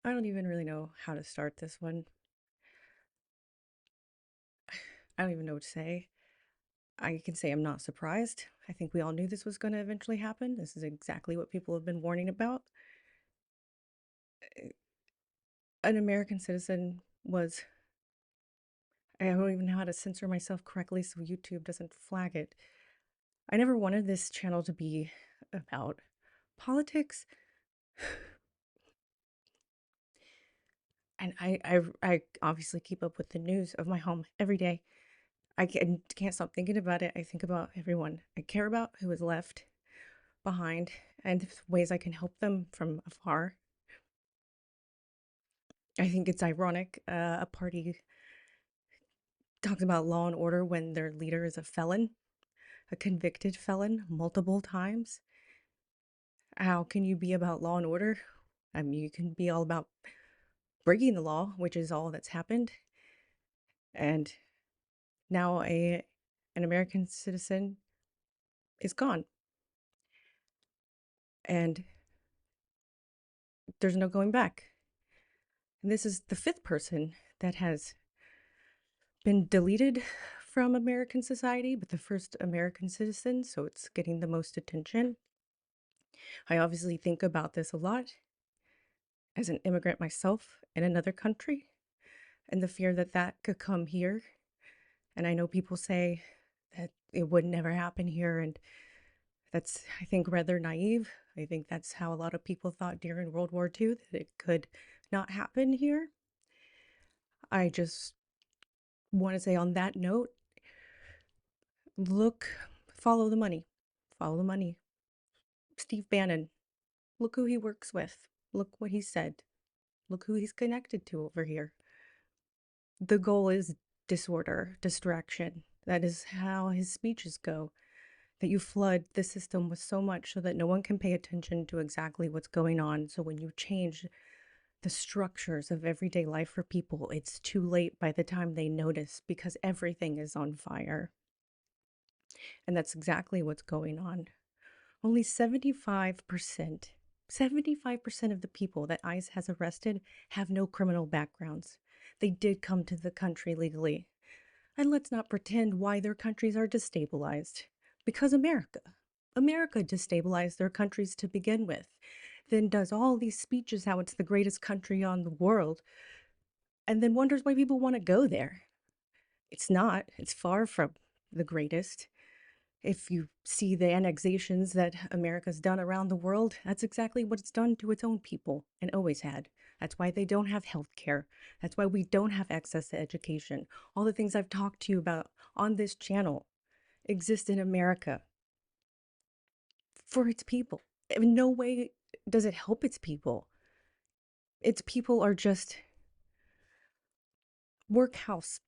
I don't even really know how to start this one. I don't even know what to say. I can say I'm not surprised. I think we all knew this was going to eventually happen. This is exactly what people have been warning about. An American citizen was, I don't even know how to censor myself correctly so YouTube doesn't flag it. I never wanted this channel to be about politics. And I obviously keep up with the news of my home every day. I can't stop thinking about it. I think about everyone I care about who is left behind and ways I can help them from afar. I think it's ironic a party talks about law and order when their leader is a felon, a convicted felon multiple times. How can you be about law and order? I mean, you can be all about breaking the law, which is all that's happened. And now an American citizen is gone, and there's no going back. And this is the fifth person that has been deleted from American society, but the first American citizen, so it's getting the most attention. I obviously think about this a lot as an immigrant myself in another country and the fear that that could come here. And I know people say that it would never happen here, and that's, I think, rather naive. I think that's how a lot of people thought during World War II, that it could not happen here. I just want to say on that note, look, follow the money. Follow the money. Steve Bannon, look who he works with. Look what he said. Look who he's connected to over here. The goal is disorder, distraction. That is how his speeches go. That you flood the system with so much so that no one can pay attention to exactly what's going on. So when you change the structures of everyday life for people, it's too late by the time they notice because everything is on fire. And that's exactly what's going on. Only 75% of the people that ICE has arrested have no criminal backgrounds. They did come to the country legally. And let's not pretend why their countries are destabilized. Because America destabilized their countries to begin with, then does all these speeches how it's the greatest country on the world, and then wonders why people want to go there. It's not, it's far from the greatest. If you see the annexations that America's done around the world, that's exactly what it's done to its own people and always had. That's why they don't have health care. That's why we don't have access to education. All the things I've talked to you about on this channel exist in America for its people. In no way does it help its people. Its people are just workhouse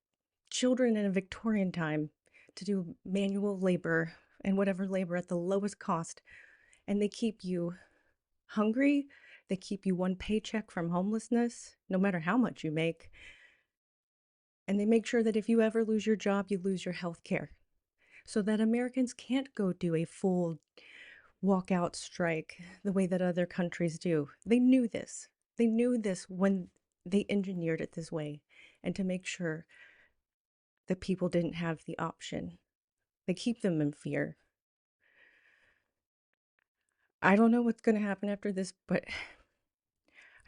children in a Victorian time to do manual labor and whatever labor at the lowest cost. And they keep you hungry. They keep you one paycheck from homelessness, no matter how much you make. And they make sure that if you ever lose your job, you lose your health care. So that Americans can't go do a full walkout strike the way that other countries do. They knew this. They knew this when they engineered it this way, and to make sure that people didn't have the option. They keep them in fear. I don't know what's going to happen after this, but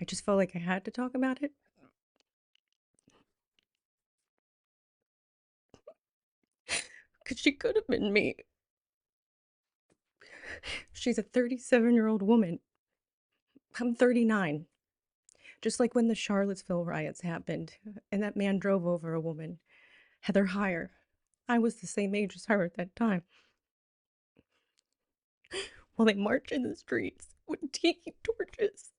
I just felt like I had to talk about it. Because she could have been me. She's a 37-year-old woman. I'm 39. Just like when the Charlottesville riots happened and that man drove over a woman, Heather Heyer. I was the same age as her at that time. While they march in the streets with tiki torches.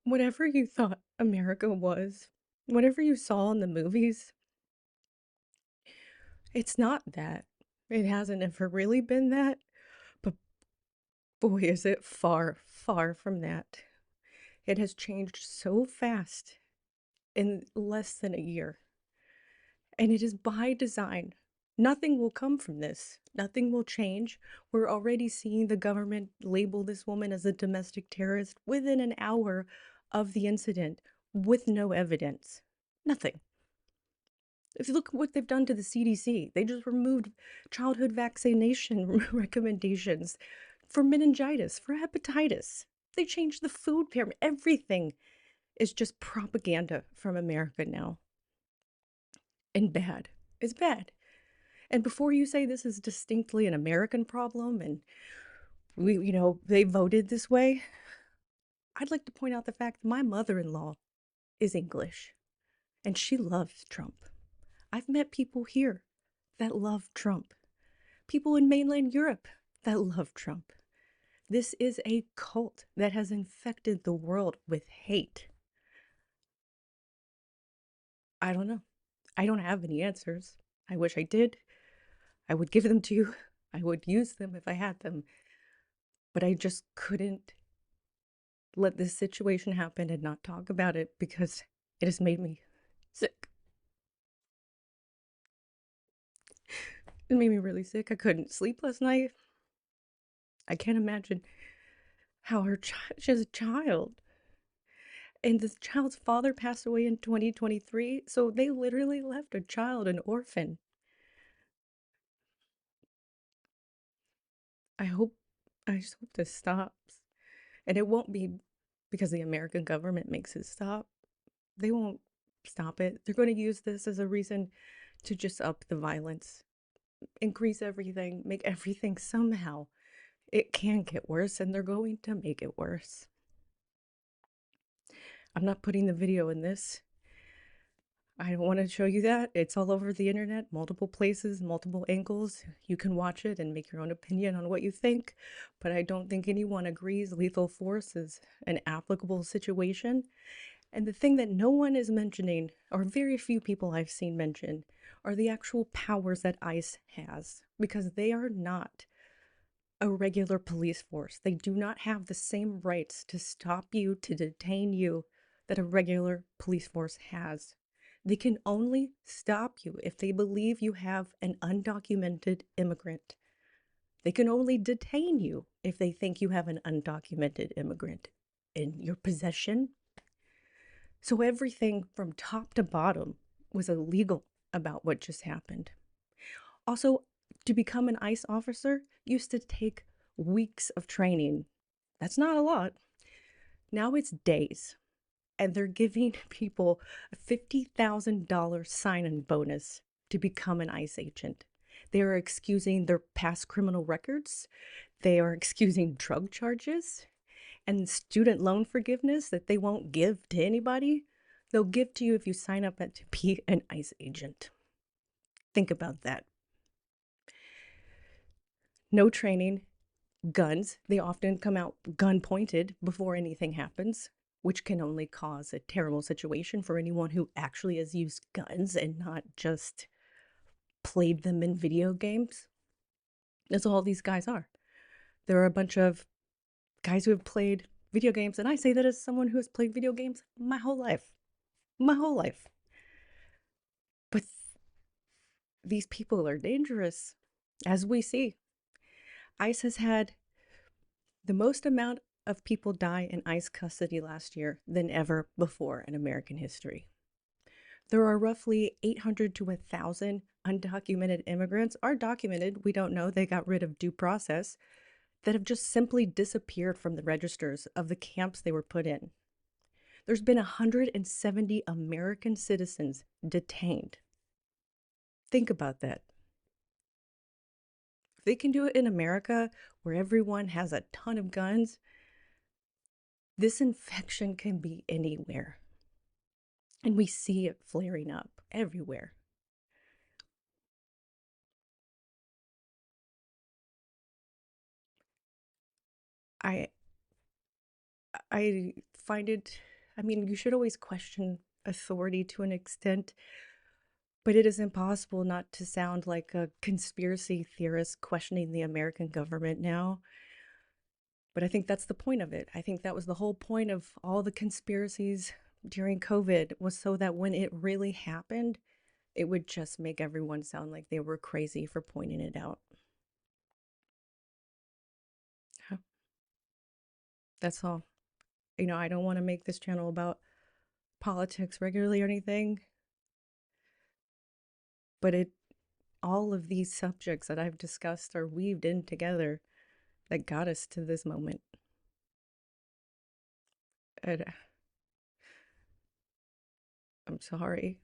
Whatever you thought America was, whatever you saw in the movies, it's not that. It hasn't ever really been that, but boy, is it far, far from that. It has changed so fast in less than a year. And it is by design. Nothing will come from this. Nothing will change. We're already seeing the government label this woman as a domestic terrorist within an hour of the incident with no evidence. Nothing. If you look at what they've done to the CDC, they just removed childhood vaccination recommendations for meningitis, for hepatitis. They changed the food pyramid. Everything is just propaganda from America now. And bad. It's bad. And before you say this is distinctly an American problem and they voted this way, I'd like to point out the fact that my mother-in-law is English and she loves Trump. I've met people here that love Trump, people in mainland Europe that love Trump. This is a cult that has infected the world with hate. I don't know. I don't have any answers. I wish I did. I would give them to you. I would use them if I had them. But I just couldn't let this situation happen and not talk about it because it has made me sick. It made me really sick. I couldn't sleep last night. I can't imagine how she has a child. And the child's father passed away in 2023, so they literally left a child an orphan. I just hope this stops. And it won't be because the American government makes it stop. They won't stop it. They're going to use this as a reason to just up the violence, increase everything, make everything somehow. It can get worse, and they're going to make it worse. I'm not putting the video in this. I don't want to show you that. It's all over the internet, multiple places, multiple angles. You can watch it and make your own opinion on what you think, but I don't think anyone agrees lethal force is an applicable situation. And the thing that no one is mentioning, or very few people I've seen mention, are the actual powers that ICE has, because they are not a regular police force. They do not have the same rights to stop you, to detain you, that a regular police force has. They can only stop you if they believe you have an undocumented immigrant. They can only detain you if they think you have an undocumented immigrant in your possession. So everything from top to bottom was illegal about what just happened. Also, to become an ICE officer used to take weeks of training. That's not a lot. Now it's days. And they're giving people a $50,000 sign-in bonus to become an ICE agent. They are excusing their past criminal records. They are excusing drug charges and student loan forgiveness that they won't give to anybody. They'll give to you if you sign up to be an ICE agent. Think about that. No training, guns. They often come out gun pointed before anything happens, which can only cause a terrible situation for anyone who actually has used guns and not just played them in video games. That's all these guys are. There are a bunch of guys who have played video games, and I say that as someone who has played video games my whole life. My whole life. But these people are dangerous, as we see. ICE has had the most amount of people die in ICE custody last year than ever before in American history. There are roughly 800 to 1,000 undocumented immigrants, are documented, we don't know, they got rid of due process, that have just simply disappeared from the registers of the camps they were put in. There's been 170 American citizens detained. Think about that. If they can do it in America, where everyone has a ton of guns, this infection can be anywhere. And we see it flaring up everywhere. I find it, I mean, you should always question authority to an extent, but it is impossible not to sound like a conspiracy theorist questioning the American government now. But I think that's the point of it. I think that was the whole point of all the conspiracies during COVID, was so that when it really happened, it would just make everyone sound like they were crazy for pointing it out. That's all. I don't want to make this channel about politics regularly or anything, but all of these subjects that I've discussed are weaved in together that got us to this moment. And I'm sorry.